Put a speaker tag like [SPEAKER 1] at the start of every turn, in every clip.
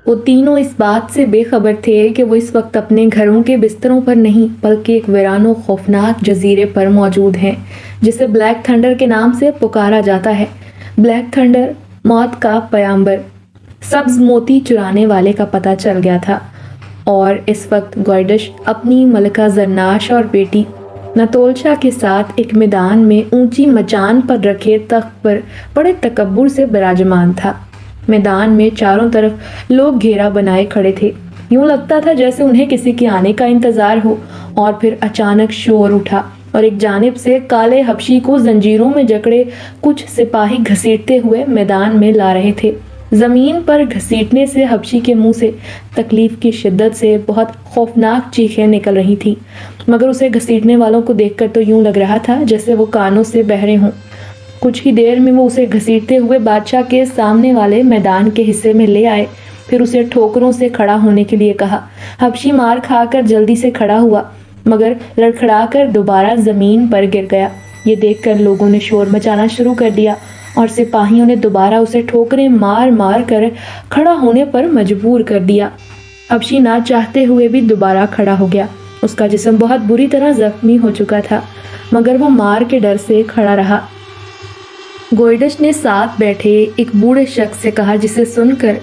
[SPEAKER 1] وہ تینوں اس بات سے بے خبر تھے کہ وہ اس وقت اپنے گھروں کے بستروں پر نہیں بلکہ ایک ویران و خوفناک جزیرے پر موجود ہیں جسے بلیک تھنڈر کے نام سے پکارا جاتا ہے۔ بلیک تھنڈر، موت کا پیامبر، سبز موتی چرانے والے کا پتہ چل گیا تھا، اور اس وقت گوئڈش اپنی ملکہ زرناش اور بیٹی نتولشا کے ساتھ ایک میدان میں اونچی مچان پر رکھے تخت پر بڑے تکبر سے براجمان تھا۔ میدان میں چاروں طرف لوگ گھیرا بنائے کھڑے تھے، یوں لگتا تھا جیسے انہیں کسی کے آنے کا انتظار ہو۔ اور پھر اچانک شور اٹھا اور ایک جانب سے کالے حبشی کو زنجیروں میں جکڑے کچھ سپاہی گھسیٹتے ہوئے میدان میں لا رہے تھے۔ زمین پر گھسیٹنے سے حبشی کے منہ سے تکلیف کی شدت سے بہت خوفناک چیخیں نکل رہی تھیں، مگر اسے گھسیٹنے والوں کو دیکھ کر تو یوں لگ رہا تھا جیسے وہ کانوں سے بہرے ہوں۔ کچھ ہی دیر میں وہ اسے گھسیٹتے ہوئے بادشاہ کے سامنے والے میدان کے حصے میں لے آئے، پھر اسے ٹھوکروں سے کھڑا ہونے کے لیے کہا۔ حبشی مار کھا کر جلدی سے کھڑا ہوا، مگر لڑکھڑا کر دوبارہ زمین پر گر گیا۔ یہ دیکھ کر لوگوں نے شور مچانا شروع کر دیا اور سپاہیوں نے دوبارہ اسے ٹھوکریں مار مار کر کھڑا ہونے پر مجبور کر دیا۔ حبشی نہ چاہتے ہوئے بھی دوبارہ کھڑا ہو گیا۔ اس کا جسم بہت بری طرح زخمی ہو چکا تھا، مگر وہ مار کے ڈر سے کھڑا رہا۔ گوئڈش نے ساتھ بیٹھے ایک بوڑھے شخص سے کہا، جسے سن کر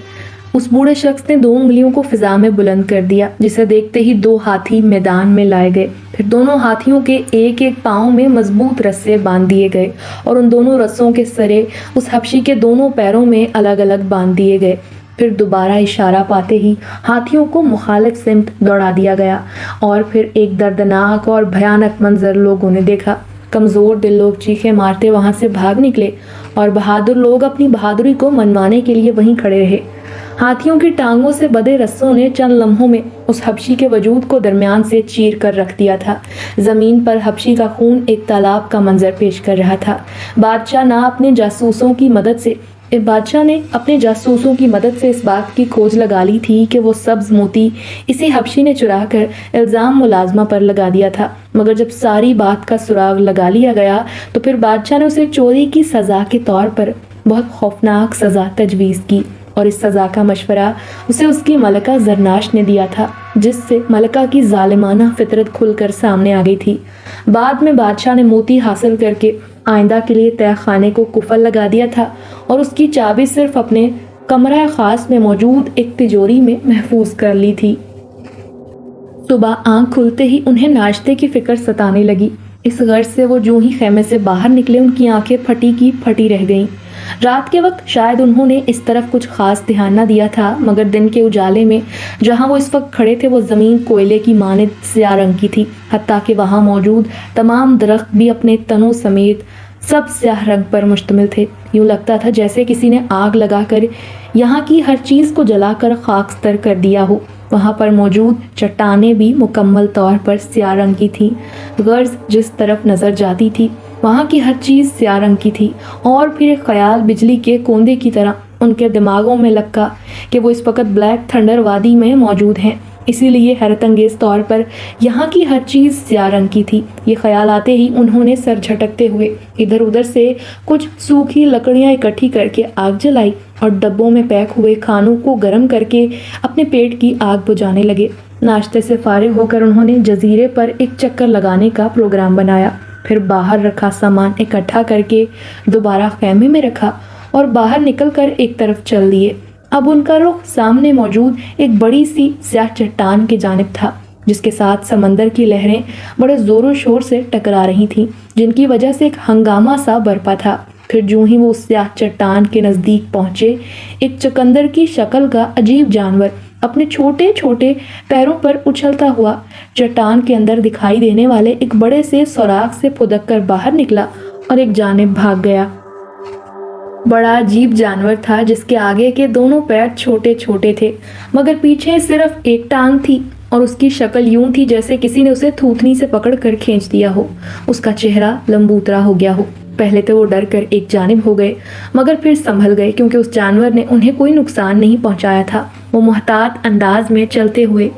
[SPEAKER 1] اس بوڑھے شخص نے 2 انگلیوں کو فضا میں بلند کر دیا، جسے دیکھتے ہی 2 ہاتھی میدان میں لائے گئے۔ پھر دونوں ہاتھیوں کے ایک ایک پاؤں میں مضبوط رسے باندھ دیے گئے اور ان دونوں رسوں کے سرے اس حبشی کے دونوں پیروں میں الگ الگ باندھ دیے گئے۔ پھر دوبارہ اشارہ پاتے ہی ہاتھیوں کو مخالف سمت دوڑا دیا گیا، اور پھر ایک دردناک اور بھیانک منظر لوگوں نے دیکھا۔ کمزور دل لوگ چیخیں مارتے وہاں سے بھاگ نکلے اور بہادر لوگ اپنی بہادری کو منوانے کے لیے وہیں کھڑے رہے۔ ہاتھیوں کی ٹانگوں سے بندھے رسوں نے چند لمحوں میں اس حبشی کے وجود کو درمیان سے چیر کر رکھ دیا تھا۔ زمین پر حبشی کا خون ایک تالاب کا منظر پیش کر رہا تھا۔ بادشاہ نے اپنے جاسوسوں کی مدد سے اس بات کی کھوج لگا لی تھی کہ وہ سبز موتی اسی حبشی نے چرا کر الزام ملازمہ پر لگا دیا تھا، مگر جب ساری بات کا سراغ لگا لیا گیا تو پھر بادشاہ نے اسے چوری کی سزا کے طور پر بہت خوفناک سزا تجویز کی، اور اس سزا کا مشورہ اسے اس کی ملکہ زرناش نے دیا تھا، جس سے ملکہ کی ظالمانہ فطرت کھل کر سامنے آ گئی تھی۔ بعد میں بادشاہ نے موتی حاصل کر کے آئندہ کے لیے تہ خانے کو قفل لگا دیا تھا اور اس کی چابی صرف اپنے کمرہ خاص میں موجود ایک تجوری میں محفوظ کر لی تھی۔ صبح آنکھ کھلتے ہی انہیں ناشتے کی فکر ستانے لگی۔ اس غرض سے وہ جو ہی خیمے سے باہر نکلے ان کی آنکھیں پھٹی کی پھٹی رہ گئیں۔ رات کے وقت شاید انہوں نے اس طرف کچھ خاص دھیان نہ دیا تھا، مگر دن کے اجالے میں جہاں وہ اس وقت کھڑے تھے وہ زمین کوئلے کی مانند سیاہ رنگ کی تھی، حتیٰ کہ وہاں موجود تمام درخت بھی اپنے تنوں سمیت سب سیاہ رنگ پر مشتمل تھے۔ یوں لگتا تھا جیسے کسی نے آگ لگا کر یہاں کی ہر چیز کو جلا کر خاکستر کر دیا ہو۔ وہاں پر موجود چٹانیں بھی مکمل طور پر سیاہ رنگ کی تھیں، غرض جس طرف نظر جاتی تھی وہاں کی ہر چیز سیاہ رنگ کی تھی۔ اور پھر ایک خیال بجلی کے کوندے کی طرح ان کے دماغوں میں لگا کہ وہ اس وقت بلیک تھنڈر وادی میں موجود ہیں، اسی لیے حیرت انگیز طور پر یہاں کی ہر چیز سیاہ رنگ کی تھی۔ یہ خیال آتے ہی انہوں نے سر جھٹکتے ہوئے ادھر ادھر سے کچھ سوکھی لکڑیاں اکٹھی کر کے آگ جلائی اور ڈبوں میں پیک ہوئے کھانوں کو گرم کر کے اپنے پیٹ کی آگ بجھانے لگے۔ ناشتے سے فارغ ہو کر انہوں نے جزیرے پر ایک چکر لگانے کا پروگرام بنایا، پھر باہر رکھا سامان اکٹھا کر کے دوبارہ خیمے میں رکھا اور باہر نکل کر ایک طرف چل دیے۔ اب ان کا رخ سامنے موجود ایک بڑی سی سیاہ چٹان کی جانب تھا، جس کے ساتھ سمندر کی لہریں بڑے زور و شور سے ٹکرا رہی تھیں، جن کی وجہ سے ایک ہنگامہ سا برپا تھا۔ پھر جوں ہی وہ اس سیاہ چٹان کے نزدیک پہنچے، ایک چقندر کی شکل کا عجیب جانور اپنے چھوٹے چھوٹے پیروں پر اچھلتا ہوا چٹان کے اندر دکھائی دینے والے ایک بڑے سے سوراخ سے پھدک کر باہر نکلا اور ایک جانب بھاگ گیا۔ بڑا عجیب جانور تھا، جس کے آگے کے دونوں پیر چھوٹے چھوٹے تھے، مگر پیچھے صرف ایک ٹانگ تھی، اور اس کی شکل یوں تھی جیسے کسی نے اسے تھوتنی سے پکڑ کر کھینچ دیا ہو۔ اس کا چہرہ لمبوترا ہو گیا ہو۔ پہلے تو وہ ڈر کر ایک جانب ہو گئے، مگر پھر سنبھل گئے کیونکہ اس جانور نے انہیں کوئی نقصان نہیں پہنچایا تھا۔ وہ محتاط انداز میں چلتے ہوئے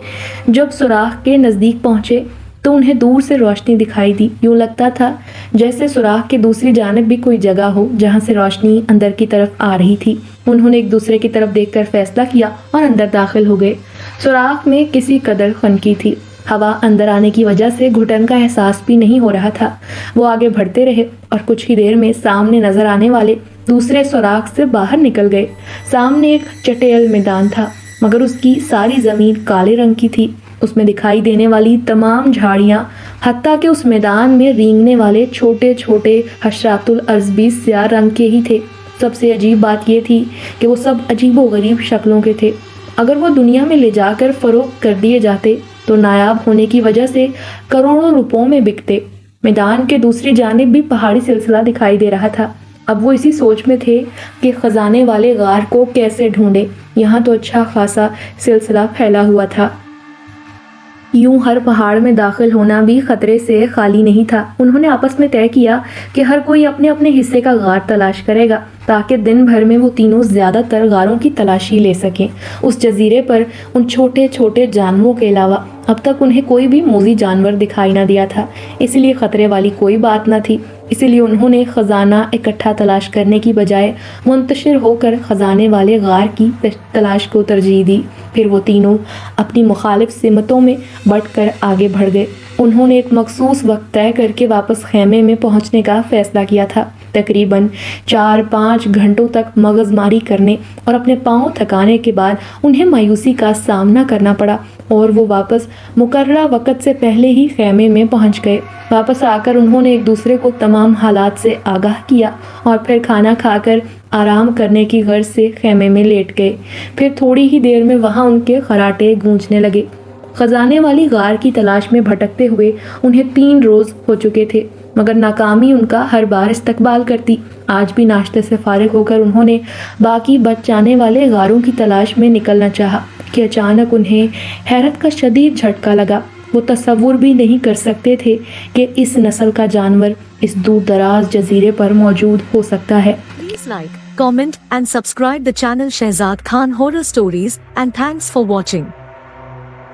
[SPEAKER 1] جب سوراخ کے نزدیک پہنچے تو انہیں دور سے روشنی دکھائی دی۔ یوں لگتا تھا جیسے سوراخ کے دوسری جانب بھی کوئی جگہ ہو جہاں سے روشنی اندر کی طرف آ رہی تھی۔ انہوں نے ایک دوسرے کی طرف دیکھ کر فیصلہ کیا اور اندر داخل ہو گئے۔ سوراخ میں کسی قدر خنکی تھی، ہوا اندر آنے کی وجہ سے گھٹن کا احساس بھی نہیں ہو رہا تھا۔ وہ آگے بڑھتے رہے اور کچھ ہی دیر میں سامنے نظر آنے والے دوسرے سوراخ سے باہر نکل گئے۔ سامنے ایک چٹیل میدان تھا، مگر اس کی ساری زمین کالے رنگ کی تھی۔ اس میں دکھائی دینے والی تمام جھاڑیاں، حتیٰ کہ اس میدان میں رینگنے والے چھوٹے چھوٹے حشرات الارض بھی سیاہ رنگ کے ہی تھے۔ سب سے عجیب بات یہ تھی کہ وہ سب عجیب و غریب شکلوں کے تھے۔ اگر وہ دنیا میں لے جا کر فروخت کر دیے جاتے تو نایاب ہونے کی وجہ سے کروڑوں روپوں میں بکتے۔ میدان کے دوسری جانب بھی پہاڑی سلسلہ دکھائی دے رہا تھا۔ اب وہ اسی سوچ میں تھے کہ خزانے والے غار کو کیسے ڈھونڈے۔ یہاں تو اچھا خاصا سلسلہ پھیلا ہوا تھا۔ یوں ہر پہاڑ میں داخل ہونا بھی خطرے سے خالی نہیں تھا۔ انہوں نے آپس میں طے کیا کہ ہر کوئی اپنے اپنے حصے کا غار تلاش کرے گا تاکہ دن بھر میں وہ تینوں زیادہ تر غاروں کی تلاشی لے سکیں۔ اس جزیرے پر ان چھوٹے چھوٹے جانوروں کے علاوہ اب تک انہیں کوئی بھی موذی جانور دکھائی نہ دیا تھا، اس لیے خطرے والی کوئی بات نہ تھی۔ اسی لیے انہوں نے خزانہ اکٹھا تلاش کرنے کی بجائے منتشر ہو کر خزانے والے غار کی تلاش کو ترجیح دی۔ پھر وہ تینوں اپنی مخالف سمتوں میں بٹ کر آگے بڑھ گئے۔ انہوں نے ایک مخصوص وقت طے کر کے واپس خیمے میں پہنچنے کا فیصلہ کیا تھا۔ تقریباً 4-5 گھنٹوں تک مغز ماری کرنے اور اپنے پاؤں تھکانے کے بعد انہیں مایوسی کا سامنا کرنا پڑا اور وہ واپس مقررہ وقت سے پہلے ہی خیمے میں پہنچ گئے۔ واپس آ کر انہوں نے ایک دوسرے کو تمام حالات سے آگاہ کیا اور پھر کھانا کھا کر آرام کرنے کی غرض سے خیمے میں لیٹ گئے۔ پھر تھوڑی ہی دیر میں وہاں ان کے خراٹے گونجنے لگے۔ خزانے والی غار کی تلاش میں بھٹکتے ہوئے انہیں 3 روز ہو چکے تھے، مگر ناکامی ان کا ہر بار استقبال کرتی۔ آج بھی ناشتے سے فارغ ہو کر انہوں نے باقی بچ جانے والے غاروں کی تلاش میں نکلنا چاہا کہ اچانک انہیں حیرت کا شدید جھٹکا لگا۔ وہ تصور بھی نہیں کر سکتے تھے کہ اس نسل کا جانور اس دور دراز جزیرے پر موجود ہو سکتا ہے۔
[SPEAKER 2] Please like, comment and subscribe the channel Shehzad Khan Horror Stories, and thanks for watching.